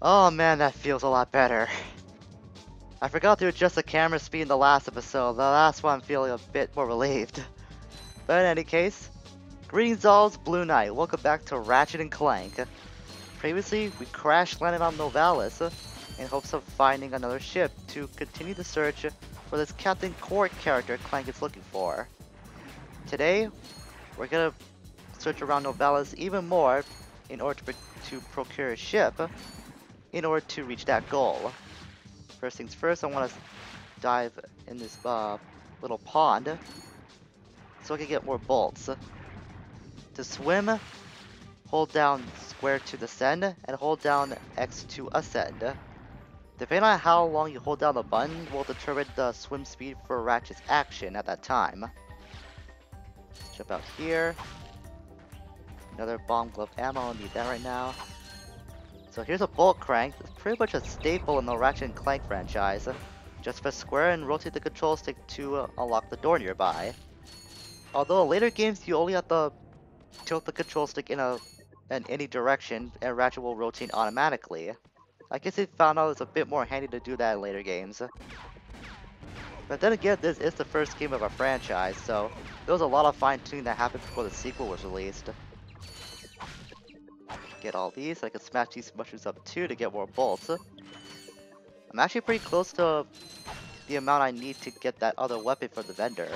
Oh man, that feels a lot better. I forgot to adjust the camera speed in the last episode. The last one I'm feeling a bit more relieved. But in any case, greetings all, Blue Knight. Welcome back to Ratchet and Clank. Previously, we crash landed on Novalis in hopes of finding another ship to continue the search for this Captain Qwark character Clank is looking for. Today, we're gonna search around Novalis even more in order to procure a ship in order to reach that goal. First things first, I want to dive in this little pond so I can get more bolts. To swim, hold down square to descend and hold down X to ascend. Depending on how long you hold down the button will determine the swim speed for Ratchet's action at that time. Jump out here. Another bomb glove ammo, I need that right now. So here's a bolt crank. It's pretty much a staple in the Ratchet and Clank franchise. Just press square and rotate the control stick to unlock the door nearby. Although in later games you only have to tilt the control stick in any direction and Ratchet will rotate automatically. I guess they found out it's a bit more handy to do that in later games. But then again, this is the first game of a franchise, so there was a lot of fine-tuning that happened before the sequel was released. Get all these, I can smash these mushrooms up too to get more bolts. I'm actually pretty close to the amount I need to get that other weapon for the vendor.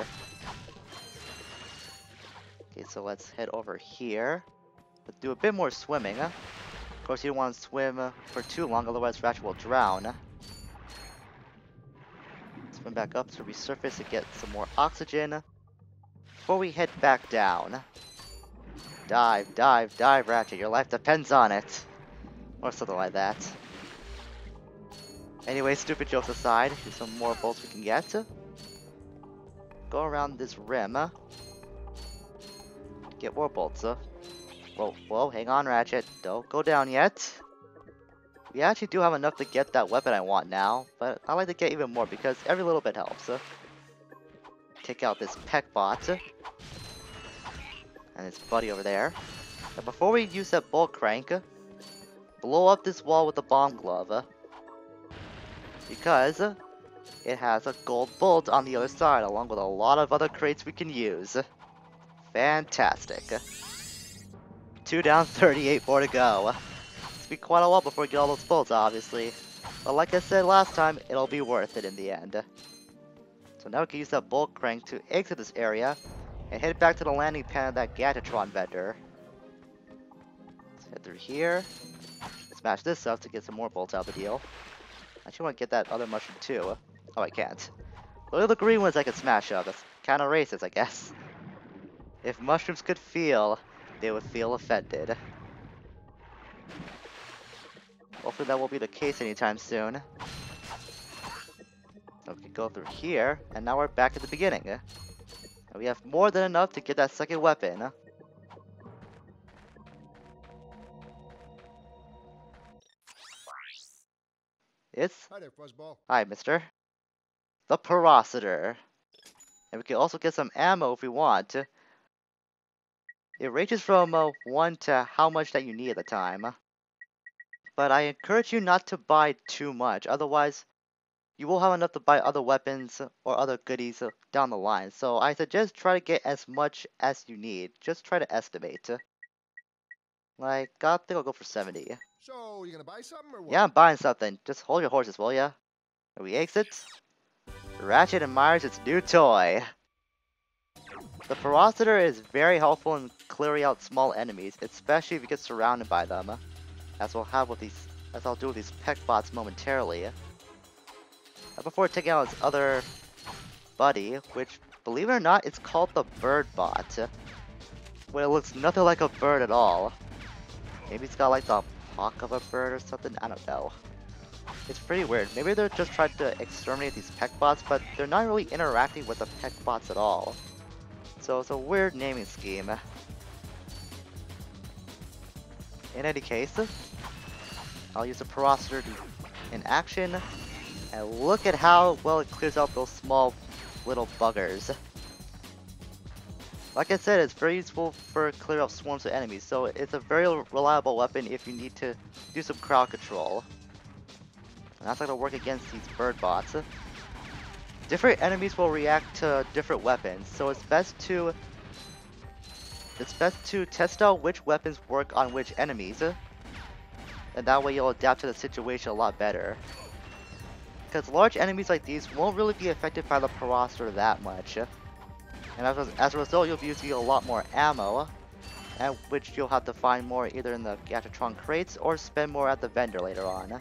Okay, so let's head over here. Let's do a bit more swimming. Of course, you don't want to swim for too long, otherwise Ratchet will drown. Swim back up to resurface to get some more oxygen before we head back down. Dive, dive, dive, Ratchet. Your life depends on it. Or something like that. Anyway, stupid jokes aside, here's some more bolts we can get. Go around this rim. Get more bolts. Whoa, whoa, hang on, Ratchet. Don't go down yet. We actually do have enough to get that weapon I want now, but I like to get even more because every little bit helps. Take out this Peck bot. And his buddy over there. But before we use that bolt crank, blow up this wall with the bomb glove. Because it has a gold bolt on the other side, along with a lot of other crates we can use. Fantastic. 2 down, 38 more to go. It's been quite a while before we get all those bolts, obviously. But like I said last time, it'll be worth it in the end. So now we can use that bolt crank to exit this area and head back to the landing pad of that Gadgetron vendor. Let's head through here. Smash this up to get some more bolts out of the deal. I actually want to get that other mushroom too. Oh, I can't. Look at the green ones I can smash up. That's kind of racist, I guess. If mushrooms could feel, they would feel offended. Hopefully that won't be the case anytime soon. So we can go through here, and now we're back at the beginning. And we have more than enough to get that second weapon. It's... Hi there, Fuzzball. Hi, mister. The Porositor. And we can also get some ammo if we want. It ranges from 1 to how much that you need at the time. But I encourage you not to buy too much, otherwise you will have enough to buy other weapons or other goodies down the line. So I suggest try to get as much as you need. Just try to estimate. Like, I think I'll go for 70. So, you gonna buy something or what? Yeah, I'm buying something. Just hold your horses, will ya? And we exit. Ratchet admires its new toy. The Porositor is very helpful in clearing out small enemies, especially if you get surrounded by them. As I'll do with these Peck bots momentarily. Before taking out his other buddy, which, believe it or not, it's called the Bird Bot. Where it looks nothing like a bird at all. Maybe it's got like the hawk of a bird or something, I don't know. It's pretty weird. Maybe they're just trying to exterminate these Peck bots, but they're not really interacting with the Peck bots at all. So it's a weird naming scheme. In any case, I'll use the Porositor in action, and look at how well it clears out those small little buggers. Like I said, it's very useful for clear up swarms of enemies, so it's a very reliable weapon if you need to do some crowd control. And that's not gonna work against these bird bots. Different enemies will react to different weapons, so it's best to test out which weapons work on which enemies, and that way you'll adapt to the situation a lot better. Because large enemies like these won't really be affected by the Parastor that much. And as a result, you'll be using a lot more ammo, and which you'll have to find more either in the Gattatron crates or spend more at the vendor later on.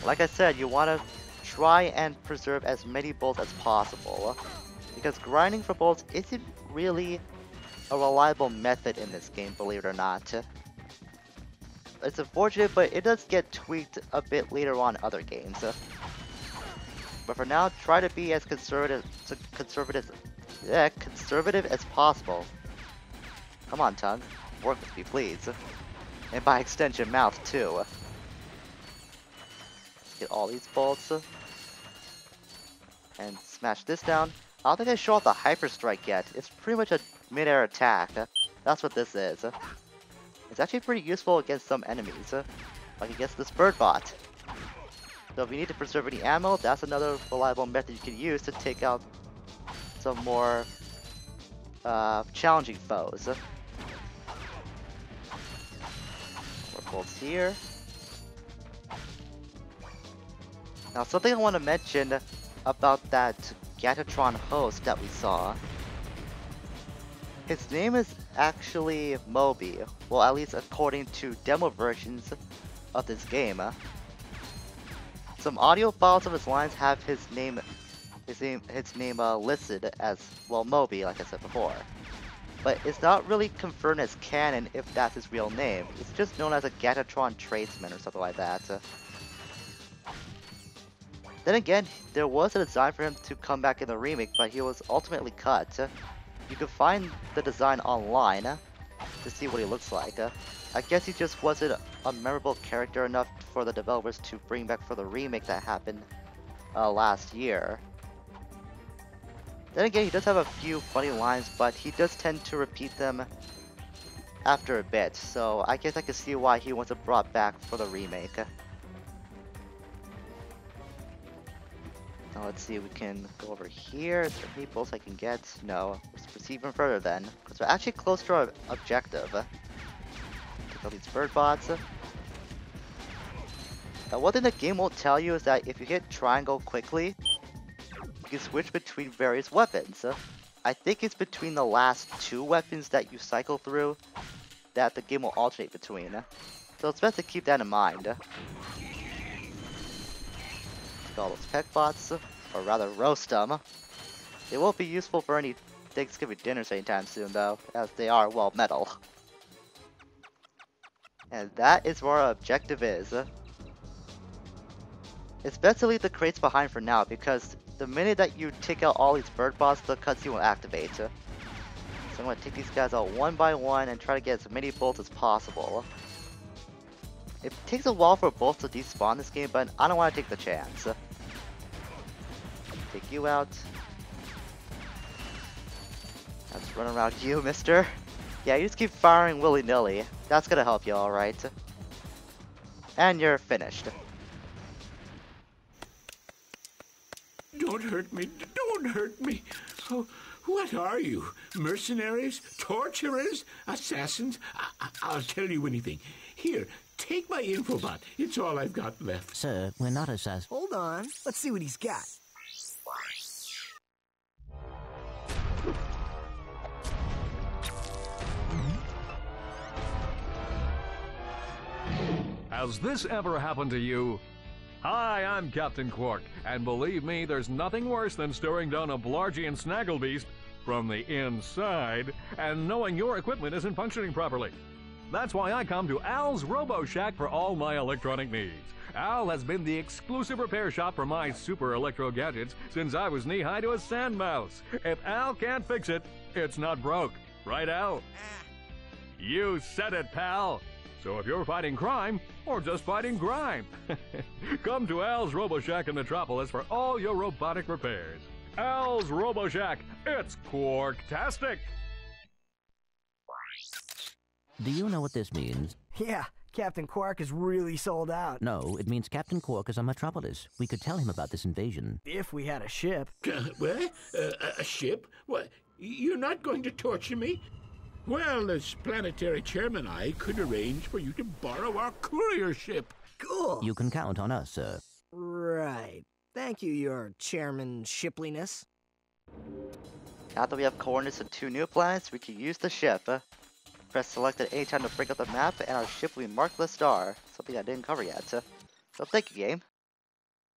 Like I said, you want to try and preserve as many bullets as possible, because grinding for bullets isn't really a reliable method in this game, believe it or not. It's unfortunate, but it does get tweaked a bit later on in other games. But for now, try to be as conservative as possible. Come on, tongue. Work with me, please. And by extension, mouth, too. Let's get all these bolts. And smash this down. I don't think I show off the Hyper Strike yet. It's pretty much a mid-air attack. That's what this is. It's actually pretty useful against some enemies. Like against this bird bot. So if you need to preserve any ammo, that's another reliable method you can use to take out some more challenging foes. More bolts here. Now something I want to mention about that Gattatron host that we saw. His name is actually Moby. Well, at least according to demo versions of this game. Some audio files of his lines have his name listed as, well, Moby, like I said before. But it's not really confirmed as canon if that's his real name. It's just known as a Gattatron tradesman or something like that. Then again, there was a design for him to come back in the remake, but he was ultimately cut. You can find the design online to see what he looks like. I guess he just wasn't a memorable character enough for the developers to bring back for the remake that happened last year. Then again, he does have a few funny lines, but he does tend to repeat them after a bit, so I guess I can see why he wasn't brought back for the remake. Now let's see if we can go over here. Is there any bolts I can get? No. Let's proceed even further then, because we're actually close to our objective. Take out these bird bots. Now one thing the game won't tell you is that if you hit triangle quickly, you can switch between various weapons. I think it's between the last two weapons that you cycle through that the game will alternate between. So it's best to keep that in mind. Take all those peck bots, or rather roast them. They won't be useful for any Thanksgiving dinners anytime soon though, as they are, well, metal. And that is where our objective is. It's best to leave the crates behind for now, because the minute that you take out all these bird bots, the cutscene will activate. So I'm going to take these guys out one by one and try to get as many bolts as possible. It takes a while for bolts to despawn this game, but I don't want to take the chance. Take you out. Let's run around you, mister. Yeah, you just keep firing willy-nilly. That's gonna help you, alright. And you're finished. Don't hurt me. Don't hurt me. Oh, what are you? Mercenaries? Torturers? Assassins? I'll tell you anything. Here, take my infobot. It's all I've got left. Sir, we're not assassins. Hold on. Let's see what he's got. Has this ever happened to you? Hi, I'm Captain Qwark, and believe me, there's nothing worse than staring down a Blargian snagglebeast from the inside and knowing your equipment isn't functioning properly. That's why I come to Al's Robo Shack for all my electronic needs. Al has been the exclusive repair shop for my super electro gadgets since I was knee-high to a sand mouse. If Al can't fix it, it's not broke. Right, Al? You said it, pal. So if you're fighting crime, or just fighting grime, come to Al's Robo Shack in Metropolis for all your robotic repairs. Al's RoboShack. It's Qwark-tastic. Do you know what this means? Yeah, Captain Qwark is really sold out. No, it means Captain Qwark is on Metropolis. We could tell him about this invasion. If we had a ship. What? A ship? What? You're not going to torture me? Well, as planetary chairman, I could arrange for you to borrow our courier ship. Cool. You can count on us, sir. Right. Thank you, your chairman shipliness. Now that we have coordinates to 2 new planets, we can use the ship. Press select at any time to bring up the map, and our ship will be marked with a star. Something I didn't cover yet. So thank you, game.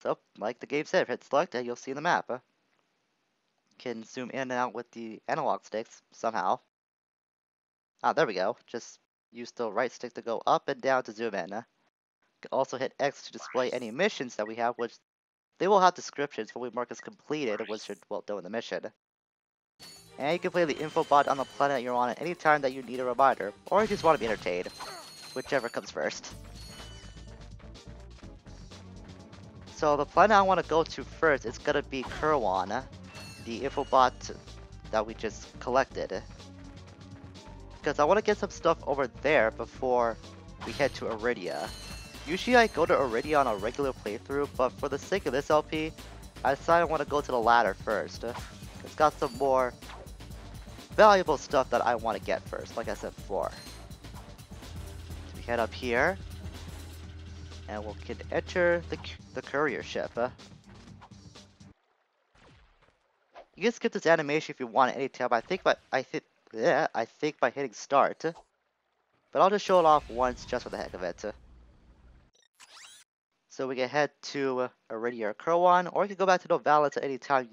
So, like the game said, hit select and you'll see the map. Can zoom in and out with the analog sticks somehow. Ah, there we go. Just use the right stick to go up and down to zoom in. You can also hit X to display any missions that we have, which they will have descriptions when we mark as completed once you're well done with the mission. And you can play the info bot on the planet you're on at any time that you need a reminder, or you just want to be entertained, whichever comes first. So the planet I want to go to first is gonna be Qwark, the info bot that we just collected. Because I want to get some stuff over there before we head to Iridia. Usually I go to Iridia on a regular playthrough, but for the sake of this LP, I decided I want to go to the latter first. It's got some more valuable stuff that I want to get first, like I said before. So we head up here, and we can enter the courier ship. You can skip this animation if you want at any time. I think by hitting start, but I'll just show it off once just for the heck of it. So we can head to Iridia or Qwark, or you can go back to Novalis at any time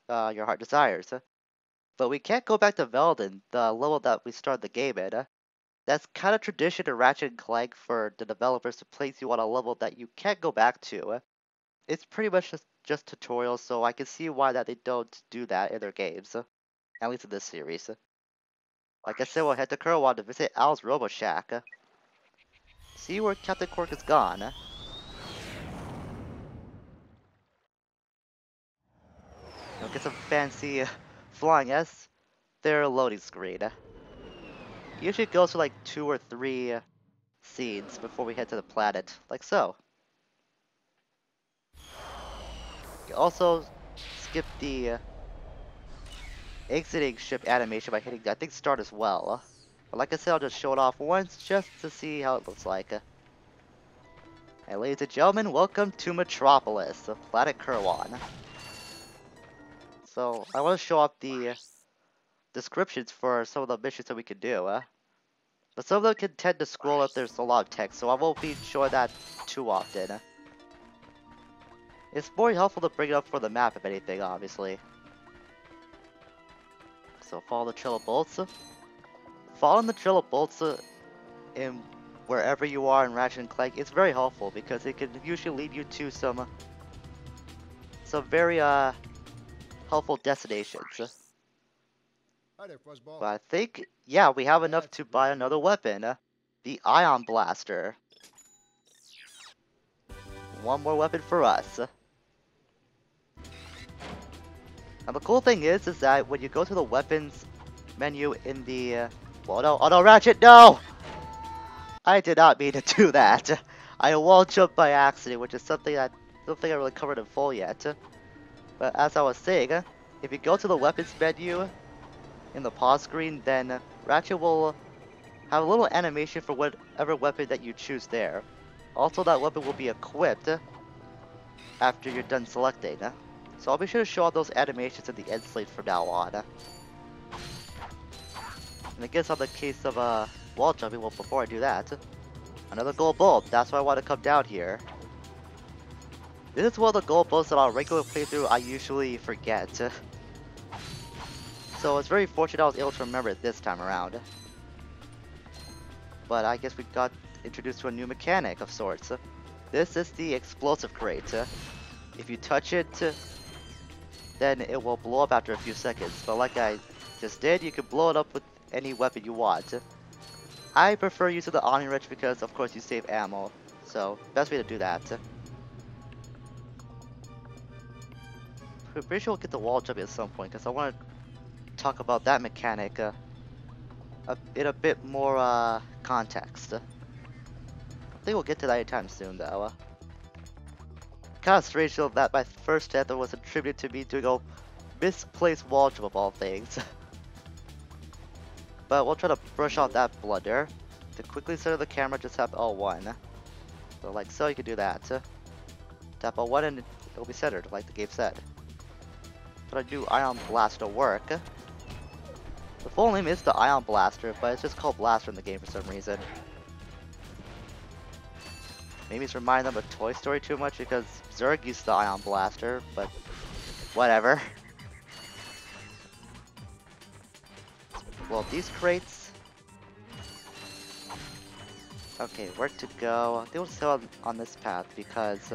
your heart desires. But we can't go back to Veldin, the level that we started the game in. That's kind of tradition in Ratchet and Clank for the developers to place you on a level that you can't go back to. It's pretty much just tutorials, so I can see why that they don't do that in their games. At least in this series. Like I said, we'll head to Qwark to visit Al's RoboShack. See where Captain Qwark is gone. You'll get some fancy flying as their loading screen. Usually goes for like 2 or 3 scenes before we head to the planet, like so. You can also skip the exiting ship animation by hitting, I think, start as well. But like I said, I'll just show it off once just to see how it looks like. And ladies and gentlemen, welcome to Metropolis, the planet Qwark. So, I want to show off the descriptions for some of the missions that we can do. But some of them can tend to scroll if there's a lot of text, so I won't be showing that too often. It's more helpful to bring it up for the map, if anything, obviously. So, follow the trail of bolts. Following the trail of bolts in wherever you are in Ratchet and Clank is very helpful because it can usually lead you to some very helpful destinations. But I think, yeah, we have enough to buy another weapon. The Ion Blaster. One more weapon for us. Now the cool thing is that when you go to the weapons menu in the... oh no, Ratchet, no! I did not mean to do that. I wall jumped by accident, which is something I don't think I really covered in full yet. But as I was saying, if you go to the weapons menu in the pause screen, then Ratchet will have a little animation for whatever weapon that you choose there. Also, that weapon will be equipped after you're done selecting. So I'll be sure to show all those animations in the end slate from now on. And I guess on the case of wall jumping, well, before I do that, another gold bulb. That's why I want to come down here. This is one of the gold bulbs that on a regular playthrough I usually forget. So it's very fortunate I was able to remember it this time around. But I guess we got introduced to a new mechanic of sorts. This is the explosive crate. If you touch it, then it will blow up after a few seconds. But like I just did, you can blow it up with any weapon you want. I prefer using the Omni Wrench because of course you save ammo. So, best way to do that. pretty sure we'll get the wall jumping at some point, because I want to talk about that mechanic in a bit more context. I think we'll get to that anytime soon, though. Kind of strange though that my first death was attributed to me doing a misplaced wall jump of all things. But we'll try to brush off that blunder. To quickly center the camera, just tap L1. So like so, you can do that. Tap L1 and it'll be centered, like the game said. But I do Ion Blaster work. The full name is the Ion Blaster, but it's just called Blaster in the game for some reason. Maybe it's reminding them of Toy Story too much because Zurg used the Ion Blaster, but whatever. Well, these crates. Okay, where to go? I think we'll just go on this path because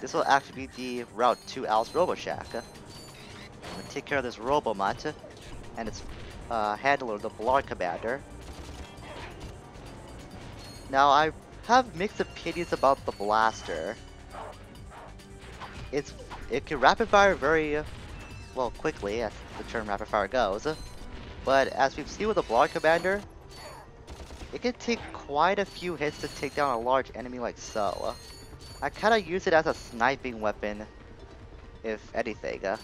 this will actually be the route to Al's Robo Shack. I'm gonna take care of this Robomut and its handler, the Blarg Commander. Now, I have mixed opinions about the blaster. It can rapid fire very well quickly, as the term rapid fire goes. But as we've seen with the Blarg Commander, it can take quite a few hits to take down a large enemy like so. I kind of use it as a sniping weapon, if anything. So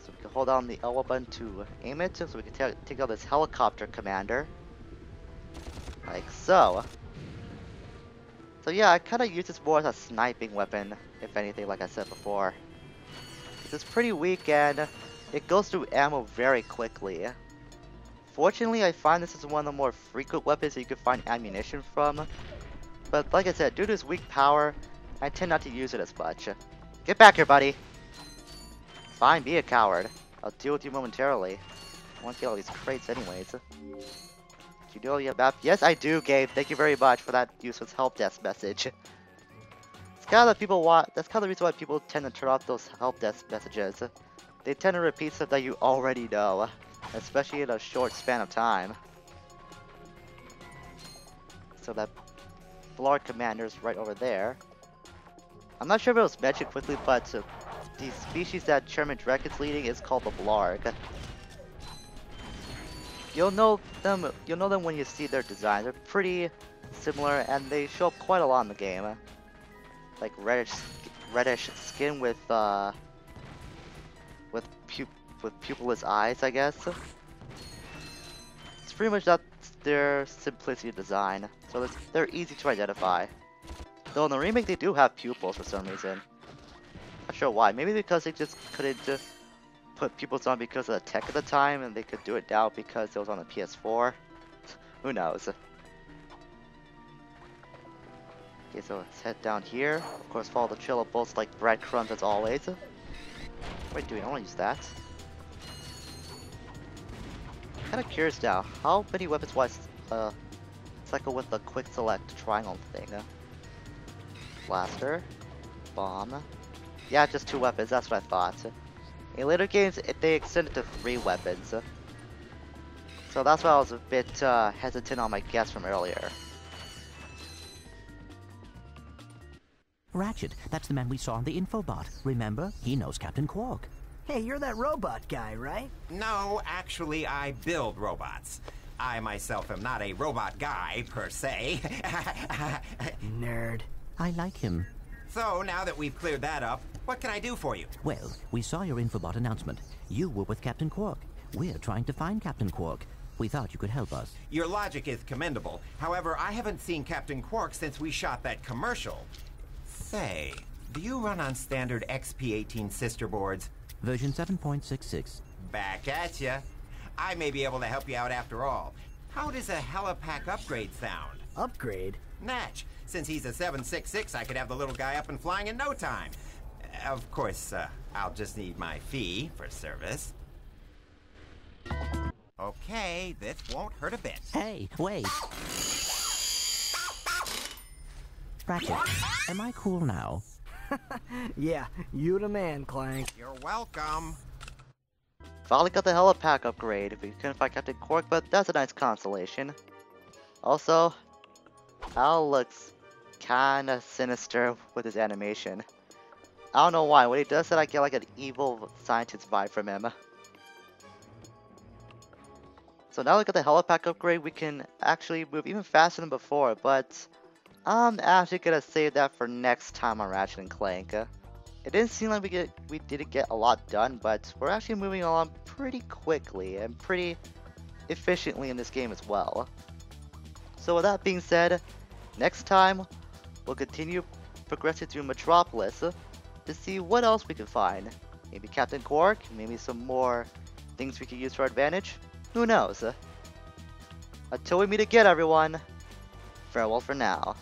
we can hold down the L1 button to aim it, so we can take out this helicopter commander. Like so. So yeah, I kind of use this more as a sniping weapon, if anything, like I said before. It's pretty weak and it goes through ammo very quickly. Fortunately, I find this is one of the more frequent weapons that you can find ammunition from. But like I said, due to its weak power, I tend not to use it as much. Get back here, buddy! Fine, be a coward. I'll deal with you momentarily. I want to get all these crates anyways. You know you have map? Yes, I do, Gabe. Thank you very much for that useless help desk message. It's kind of the people that's kind of the reason why people tend to turn off those help desk messages. They tend to repeat stuff that you already know, especially in a short span of time. So that Blarg Commander's right over there. I'm not sure if it was mentioned quickly, but the species that Chairman Drek is leading is called the Blarg. You'll know them when you see their design. They're pretty similar, and they show up quite a lot in the game. Like reddish skin with pupilless eyes, I guess. It's pretty much that's their simplicity of design, so they're easy to identify. Though in the remake they do have pupils for some reason. Not sure why. Maybe because they just couldn't put pupils on because of the tech at the time, and they could do it now because it was on the PS4. Who knows? Okay, so let's head down here. Of course, follow the trail of bolts like breadcrumbs as always. What am I doing? I want to use that. Kind of curious now. How many weapons wise cycle with the quick select triangle thing? Blaster, bomb. Yeah, just 2 weapons. That's what I thought. In later games, they extended to 3 weapons. So that's why I was a bit hesitant on my guess from earlier. Ratchet, that's the man we saw on the infobot. Remember? He knows Captain Qwark. Hey, you're that robot guy, right? No, actually, I build robots. I myself am not a robot guy, per se. Nerd. I like him. So, now that we've cleared that up, what can I do for you? Well, we saw your infobot announcement. You were with Captain Qwark. We're trying to find Captain Qwark. We thought you could help us. Your logic is commendable. However, I haven't seen Captain Qwark since we shot that commercial. Say, do you run on standard XP18 sister boards? Version 7.66. Back at ya. I may be able to help you out after all. How does a Heli-Pack upgrade sound? Upgrade? Natch. Since he's a 766, I could have the little guy up and flying in no time. Of course, I'll just need my fee for service. Okay, this won't hurt a bit. Hey, wait! Ratchet, am I cool now? Yeah, you the man, Clank. You're welcome. Finally got the Heli-Pack upgrade. We couldn't find Captain Qwark, but that's a nice consolation. Also, Al looks kinda sinister with his animation. I don't know why. When he does that, I get like an evil scientist vibe from him. So now look at the Heli-Pack upgrade, we can actually move even faster than before, but I'm actually gonna save that for next time on Ratchet and Clank. It didn't seem like we didn't get a lot done, but we're actually moving along pretty quickly and pretty efficiently in this game as well. So with that being said, next time we'll continue progressing through Metropolis to see what else we can find. Maybe Captain Qwark, maybe some more things we can use to our advantage. Who knows? Until we meet again, everyone, farewell for now.